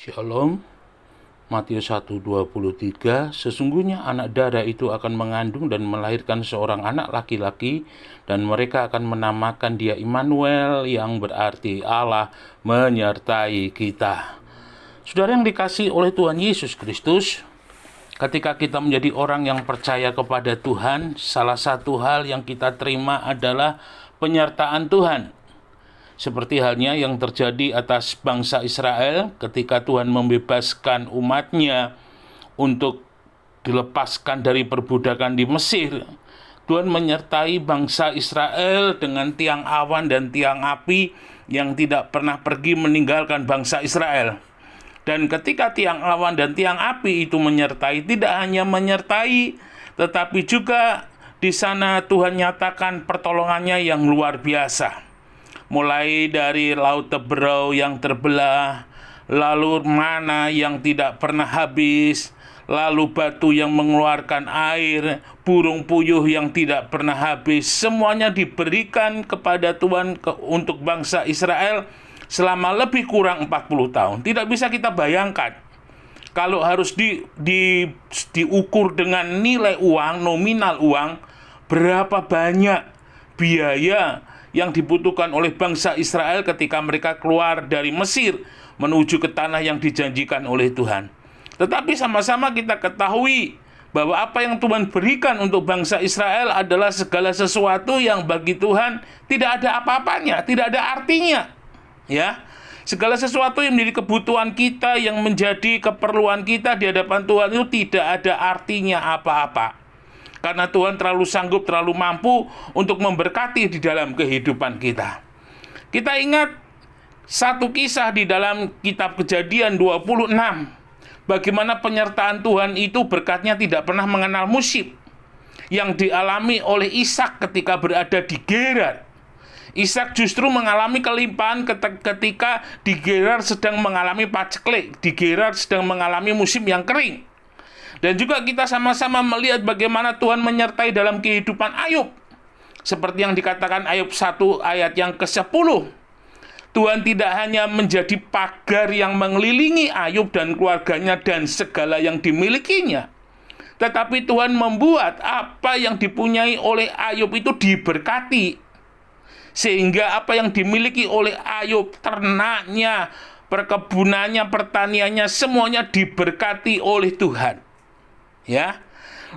Shalom. Matius 1:23, sesungguhnya anak darah itu akan mengandung dan melahirkan seorang anak laki-laki, dan mereka akan menamakan dia Immanuel, yang berarti Allah menyertai kita. Saudara yang dikasihi oleh Tuhan Yesus Kristus, ketika kita menjadi orang yang percaya kepada Tuhan, salah satu hal yang kita terima adalah penyertaan Tuhan. Seperti halnya yang terjadi atas bangsa Israel ketika Tuhan membebaskan umatnya untuk dilepaskan dari perbudakan di Mesir. Tuhan menyertai bangsa Israel dengan tiang awan dan tiang api yang tidak pernah pergi meninggalkan bangsa Israel. Dan ketika tiang awan dan tiang api itu menyertai, tidak hanya menyertai, tetapi juga di sana Tuhan nyatakan pertolongannya yang luar biasa. Mulai dari laut Teberau yang terbelah, lalu mana yang tidak pernah habis, lalu batu yang mengeluarkan air, burung puyuh yang tidak pernah habis, semuanya diberikan kepada Tuhan untuk bangsa Israel selama lebih kurang 40 tahun. Tidak bisa kita bayangkan kalau harus diukur dengan nilai uang, nominal uang, berapa banyak biaya yang dibutuhkan oleh bangsa Israel ketika mereka keluar dari Mesir menuju ke tanah yang dijanjikan oleh Tuhan. Tetapi sama-sama kita ketahui bahwa apa yang Tuhan berikan untuk bangsa Israel adalah segala sesuatu yang bagi Tuhan tidak ada apa-apanya, tidak ada artinya. Ya, segala sesuatu yang menjadi kebutuhan kita, yang menjadi keperluan kita di hadapan Tuhan itu tidak ada artinya apa-apa. Karena Tuhan terlalu sanggup, terlalu mampu untuk memberkati di dalam kehidupan kita. Kita ingat satu kisah di dalam kitab Kejadian 26. Bagaimana penyertaan Tuhan itu berkatnya tidak pernah mengenal musim. Yang dialami oleh Ishak ketika berada di Gerar. Ishak justru mengalami kelimpahan ketika di Gerar sedang mengalami paceklik. Di Gerar sedang mengalami musim yang kering. Dan juga kita sama-sama melihat bagaimana Tuhan menyertai dalam kehidupan Ayub. Seperti yang dikatakan Ayub 1 ayat yang ke-10. Tuhan tidak hanya menjadi pagar yang mengelilingi Ayub dan keluarganya dan segala yang dimilikinya. Tetapi Tuhan membuat apa yang dipunyai oleh Ayub itu diberkati. Sehingga apa yang dimiliki oleh Ayub, ternaknya, perkebunannya, pertaniannya, semuanya diberkati oleh Tuhan. Ya,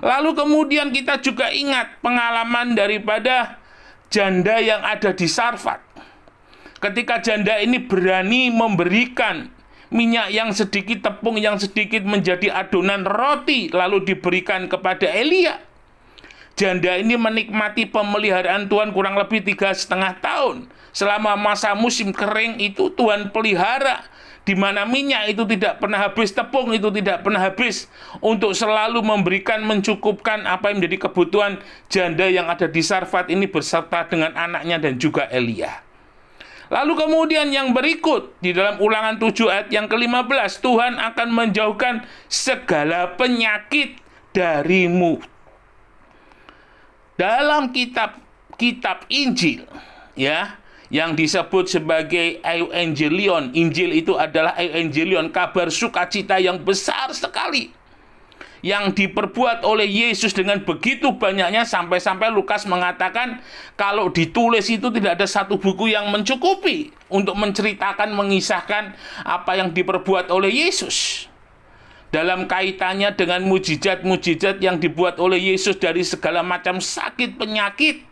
lalu kemudian kita juga ingat pengalaman daripada janda yang ada di Sarfat. Ketika janda ini berani memberikan minyak yang sedikit, tepung yang sedikit menjadi adonan roti, lalu diberikan kepada Elia. Janda ini menikmati pemeliharaan Tuhan kurang lebih 3,5 tahun. Selama masa musim kering itu Tuhan pelihara, di mana minyak itu tidak pernah habis, tepung itu tidak pernah habis, untuk selalu memberikan, mencukupkan apa yang menjadi kebutuhan janda yang ada di Sarfat ini beserta dengan anaknya dan juga Elia. Lalu kemudian yang berikut, di dalam Ulangan 7 ayat yang ke-15, Tuhan akan menjauhkan segala penyakit darimu. Dalam kitab Injil, ya, yang disebut sebagai Evangelion. Injil itu adalah Evangelion, kabar sukacita yang besar sekali, yang diperbuat oleh Yesus dengan begitu banyaknya sampai-sampai Lukas mengatakan kalau ditulis itu tidak ada satu buku yang mencukupi untuk menceritakan, mengisahkan apa yang diperbuat oleh Yesus. Dalam kaitannya dengan mujizat-mujizat yang dibuat oleh Yesus dari segala macam sakit, penyakit.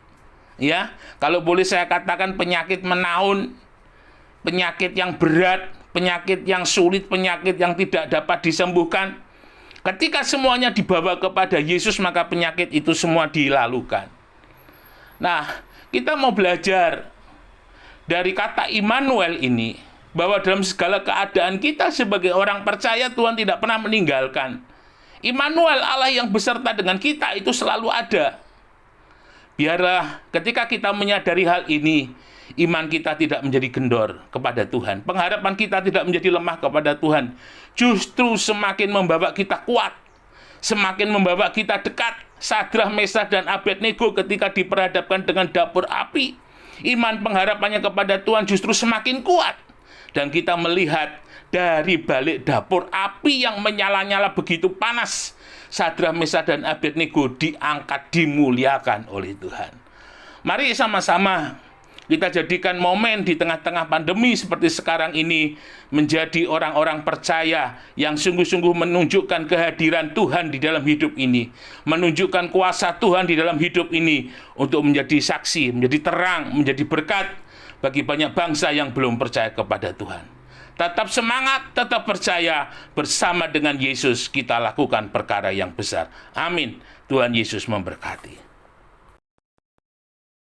Ya, kalau boleh saya katakan penyakit menaun, penyakit yang berat, penyakit yang sulit, penyakit yang tidak dapat disembuhkan. Ketika semuanya dibawa kepada Yesus, maka penyakit itu semua dilalukan. Nah, kita mau belajar dari kata Immanuel ini, bahwa dalam segala keadaan kita sebagai orang percaya, Tuhan tidak pernah meninggalkan. Immanuel, Allah yang beserta dengan kita, itu selalu ada. Biarlah ketika kita menyadari hal ini, iman kita tidak menjadi kendor kepada Tuhan. Pengharapan kita tidak menjadi lemah kepada Tuhan. Justru semakin membawa kita kuat, semakin membawa kita dekat. Sadrah, Mesakh, dan Abednego ketika diperhadapkan dengan dapur api, iman pengharapannya kepada Tuhan justru semakin kuat. Dan kita melihat dari balik dapur api yang menyala-nyala begitu panas, Sadrak, Mesak, dan Abednego diangkat, dimuliakan oleh Tuhan. Mari sama-sama kita jadikan momen di tengah-tengah pandemi seperti sekarang ini menjadi orang-orang percaya yang sungguh-sungguh menunjukkan kehadiran Tuhan di dalam hidup ini, menunjukkan kuasa Tuhan di dalam hidup ini untuk menjadi saksi, menjadi terang, menjadi berkat bagi banyak bangsa yang belum percaya kepada Tuhan. Tetap semangat, tetap percaya, bersama dengan Yesus kita lakukan perkara yang besar. Amin. Tuhan Yesus memberkati.